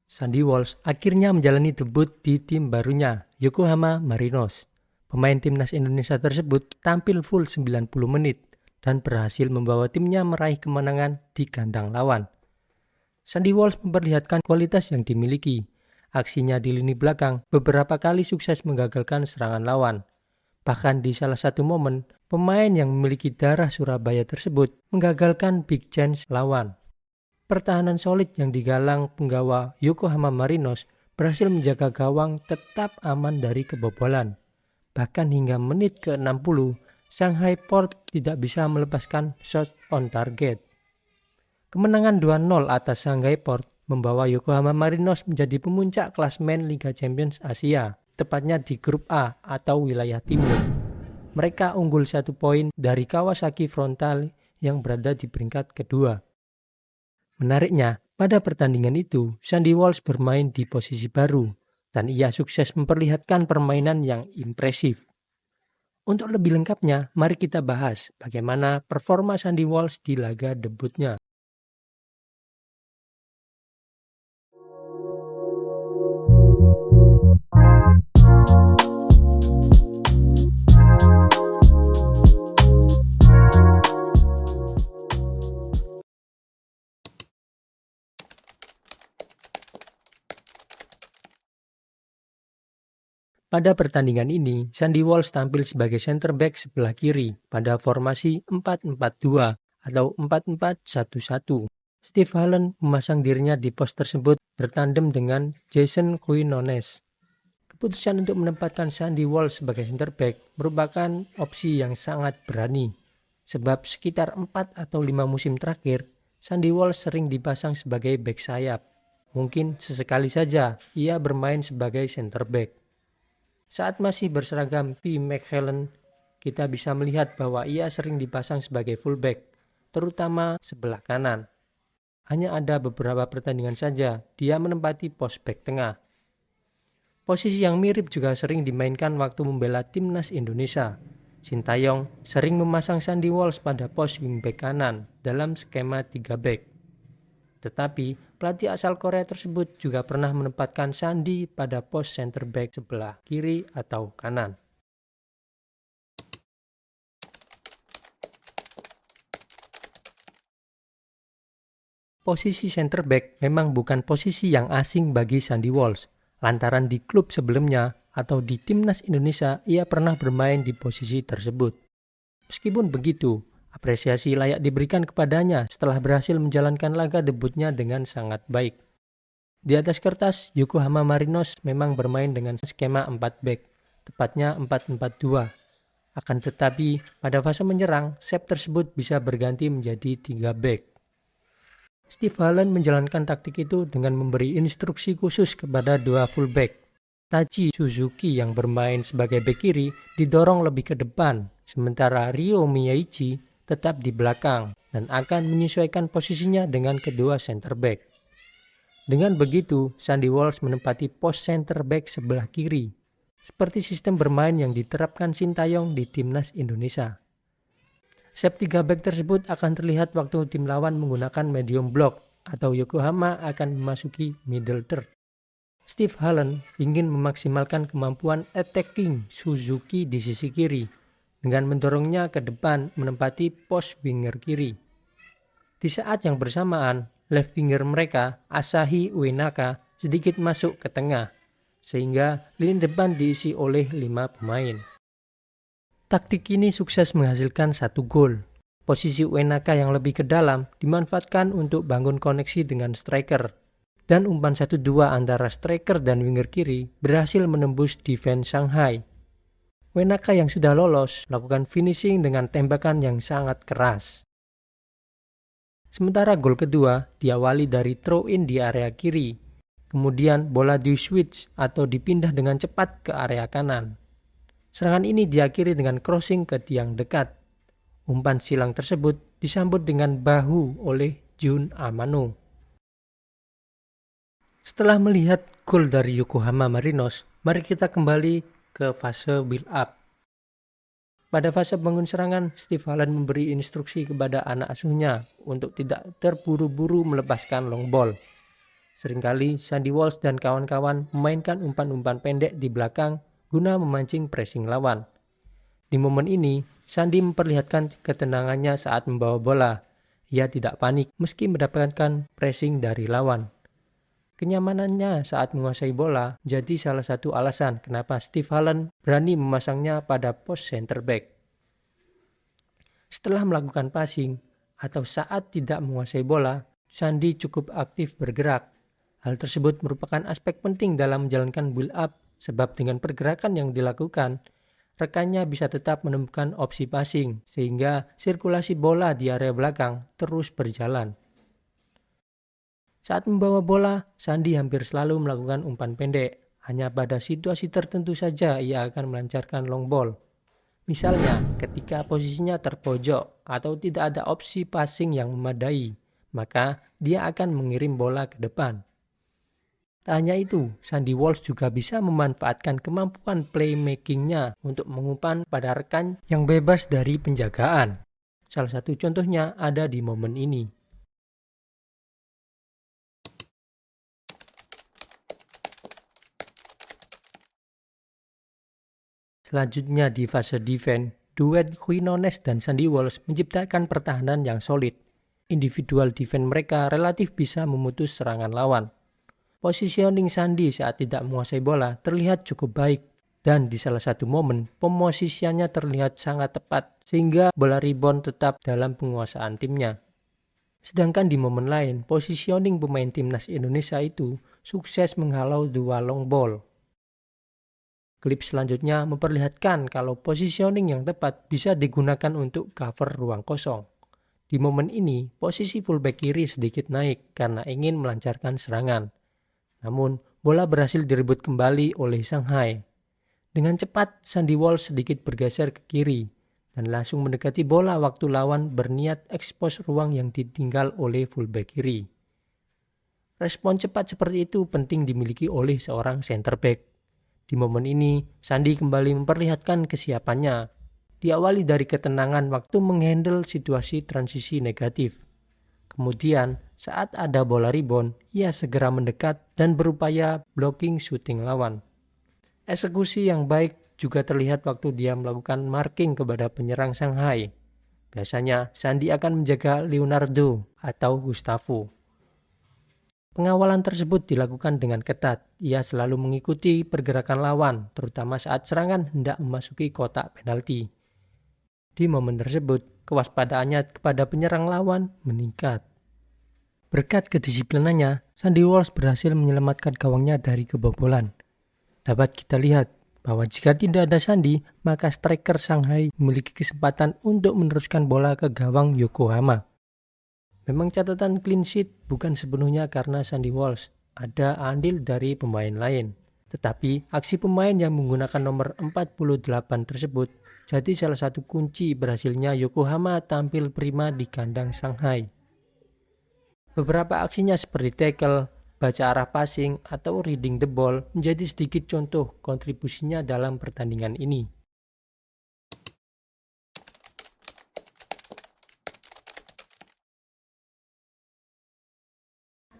Sandy Walsh akhirnya menjalani debut di tim barunya, Yokohama Marinos. Pemain timnas Indonesia tersebut tampil full 90 menit dan berhasil membawa timnya meraih kemenangan di kandang lawan. Sandy Walsh memperlihatkan kualitas yang dimiliki. Aksinya di lini belakang beberapa kali sukses menggagalkan serangan lawan. Bahkan di salah satu momen, pemain yang memiliki darah Surabaya tersebut menggagalkan big chance lawan. Pertahanan solid yang digalang penggawa Yokohama Marinos berhasil menjaga gawang tetap aman dari kebobolan. Bahkan hingga menit ke-60, Shanghai Port tidak bisa melepaskan shot on target. Kemenangan 2-0 atas Shanghai Port membawa Yokohama Marinos menjadi pemuncak klasemen Liga Champions Asia, tepatnya di grup A atau wilayah timur. Mereka unggul 1 poin dari Kawasaki Frontale yang berada di peringkat kedua. Menariknya, pada pertandingan itu, Sandy Walsh bermain di posisi baru, dan ia sukses memperlihatkan permainan yang impresif. Untuk lebih lengkapnya, mari kita bahas bagaimana performa Sandy Walsh di laga debutnya. Pada pertandingan ini, Sandy Walsh tampil sebagai center back sebelah kiri pada formasi 4-4-2 atau 4-4-1-1. Steve Allen memasang dirinya di pos tersebut bertandem dengan Jason Quinones. Keputusan untuk menempatkan Sandy Walsh sebagai center back merupakan opsi yang sangat berani, sebab sekitar 4 atau 5 musim terakhir, Sandy Walsh sering dipasang sebagai back sayap. Mungkin sesekali saja ia bermain sebagai center back. Saat masih berseragam P. McHellen, kita bisa melihat bahwa ia sering dipasang sebagai fullback, terutama sebelah kanan. Hanya ada beberapa pertandingan saja dia menempati pos back tengah. Posisi yang mirip juga sering dimainkan waktu membela timnas Indonesia. Sintayong sering memasang Sandy Walsh pada pos wingback kanan dalam skema 3 back. Tetapi pelatih asal Korea tersebut juga pernah menempatkan Sandy pada pos center back sebelah kiri atau kanan. Posisi center back memang bukan posisi yang asing bagi Sandy Walsh, lantaran di klub sebelumnya atau di timnas Indonesia ia pernah bermain di posisi tersebut. Meskipun begitu, apresiasi layak diberikan kepadanya setelah berhasil menjalankan laga debutnya dengan sangat baik. Di atas kertas, Yokohama Marinos memang bermain dengan skema 4 back, tepatnya 4-4-2. Akan tetapi, pada fase menyerang, shape tersebut bisa berganti menjadi 3 back. Steve Allen menjalankan taktik itu dengan memberi instruksi khusus kepada 2 fullback. Tachi Suzuki yang bermain sebagai bek kiri didorong lebih ke depan, sementara Ryo Miyaichi tetap di belakang dan akan menyesuaikan posisinya dengan kedua center back. Dengan begitu, Sandy Walsh menempati pos center back sebelah kiri, seperti sistem bermain yang diterapkan Sintayong di timnas Indonesia. Shape 3 back tersebut akan terlihat waktu tim lawan menggunakan medium block atau Yokohama akan memasuki middle third. Steve Allen ingin memaksimalkan kemampuan attacking Suzuki di sisi kiri dengan mendorongnya ke depan menempati pos winger kiri. Di saat yang bersamaan, left winger mereka, Asahi Uenaka, sedikit masuk ke tengah, sehingga lini depan diisi oleh 5 pemain. Taktik ini sukses menghasilkan 1 gol. Posisi Uenaka yang lebih ke dalam dimanfaatkan untuk bangun koneksi dengan striker. Dan umpan 1-2 antara striker dan winger kiri berhasil menembus defense Shanghai. Uenaka yang sudah lolos melakukan finishing dengan tembakan yang sangat keras. Sementara gol kedua diawali dari throw in di area kiri. Kemudian bola di switch atau dipindah dengan cepat ke area kanan. Serangan ini diakhiri dengan crossing ke tiang dekat. Umpan silang tersebut disambut dengan bahu oleh Jun Amano. Setelah melihat gol dari Yokohama Marinos, mari kita kembali ke fase build up. Pada fase bangun serangan, Steve Allen memberi instruksi kepada anak asuhnya untuk tidak terburu-buru melepaskan long ball. Seringkali Sandy Walsh dan kawan-kawan memainkan umpan-umpan pendek di belakang guna memancing pressing lawan. Di momen ini, Sandy memperlihatkan ketenangannya saat membawa bola. Ia tidak panik meski mendapatkan pressing dari lawan. Kenyamanannya saat menguasai bola jadi salah satu alasan kenapa Steve Allen berani memasangnya pada pos center back. Setelah melakukan passing atau saat tidak menguasai bola, Sandy cukup aktif bergerak. Hal tersebut merupakan aspek penting dalam menjalankan build up sebab dengan pergerakan yang dilakukan, rekannya bisa tetap menemukan opsi passing sehingga sirkulasi bola di area belakang terus berjalan. Saat membawa bola, Sandy hampir selalu melakukan umpan pendek. Hanya pada situasi tertentu saja ia akan melancarkan long ball. Misalnya, ketika posisinya terpojok atau tidak ada opsi passing yang memadai, maka dia akan mengirim bola ke depan. Tak hanya itu, Sandy Walsh juga bisa memanfaatkan kemampuan playmaking-nya untuk mengumpan pada rekan yang bebas dari penjagaan. Salah satu contohnya ada di momen ini. Selanjutnya di fase defense, duet Quinones dan Sandy Walsh menciptakan pertahanan yang solid. Individual defense mereka relatif bisa memutus serangan lawan. Positioning Sandy saat tidak menguasai bola terlihat cukup baik dan di salah satu momen pemosisiannya terlihat sangat tepat sehingga bola rebound tetap dalam penguasaan timnya. Sedangkan di momen lain, positioning pemain timnas Indonesia itu sukses menghalau dua long ball. Klip selanjutnya memperlihatkan kalau positioning yang tepat bisa digunakan untuk cover ruang kosong. Di momen ini, posisi fullback kiri sedikit naik karena ingin melancarkan serangan. Namun, bola berhasil direbut kembali oleh Shanghai. Dengan cepat, Sandy Walsh sedikit bergeser ke kiri dan langsung mendekati bola waktu lawan berniat ekspos ruang yang ditinggal oleh fullback kiri. Respon cepat seperti itu penting dimiliki oleh seorang center back. Di momen ini, Sandy kembali memperlihatkan kesiapannya. Diawali dari ketenangan waktu menghandle situasi transisi negatif. Kemudian, saat ada bola rebound, ia segera mendekat dan berupaya blocking shooting lawan. Eksekusi yang baik juga terlihat waktu dia melakukan marking kepada penyerang Shanghai. Biasanya, Sandy akan menjaga Leonardo atau Gustavo. Pengawalan tersebut dilakukan dengan ketat. Ia selalu mengikuti pergerakan lawan, terutama saat serangan hendak memasuki kotak penalti. Di momen tersebut, kewaspadaannya kepada penyerang lawan meningkat. Berkat kedisiplinannya, Sandy Walsh berhasil menyelamatkan gawangnya dari kebobolan. Dapat kita lihat bahwa jika tidak ada Sandy, maka striker Shanghai memiliki kesempatan untuk meneruskan bola ke gawang Yokohama. Memang catatan clean sheet bukan sepenuhnya karena Sandy Walsh, ada andil dari pemain lain. Tetapi aksi pemain yang menggunakan nomor 48 tersebut jadi salah satu kunci berhasilnya Yokohama tampil prima di kandang Shanghai. Beberapa aksinya seperti tackle, baca arah passing, atau reading the ball menjadi sedikit contoh kontribusinya dalam pertandingan ini.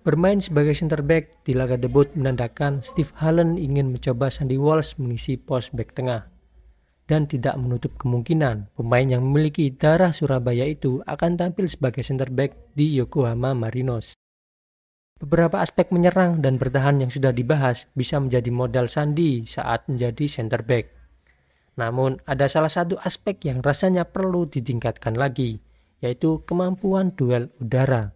Bermain sebagai center back di laga debut menandakan Steve Allen ingin mencoba Sandy Walsh mengisi pos back tengah. Dan tidak menutup kemungkinan pemain yang memiliki darah Surabaya itu akan tampil sebagai center back di Yokohama Marinos. Beberapa aspek menyerang dan bertahan yang sudah dibahas bisa menjadi modal Sandy saat menjadi center back. Namun ada salah satu aspek yang rasanya perlu ditingkatkan lagi, yaitu kemampuan duel udara.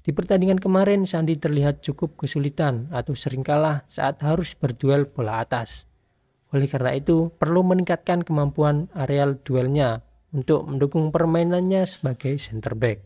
Di pertandingan kemarin, Sandy terlihat cukup kesulitan atau sering kalah saat harus berduel bola atas. Oleh karena itu, perlu meningkatkan kemampuan areal duelnya untuk mendukung permainannya sebagai center back.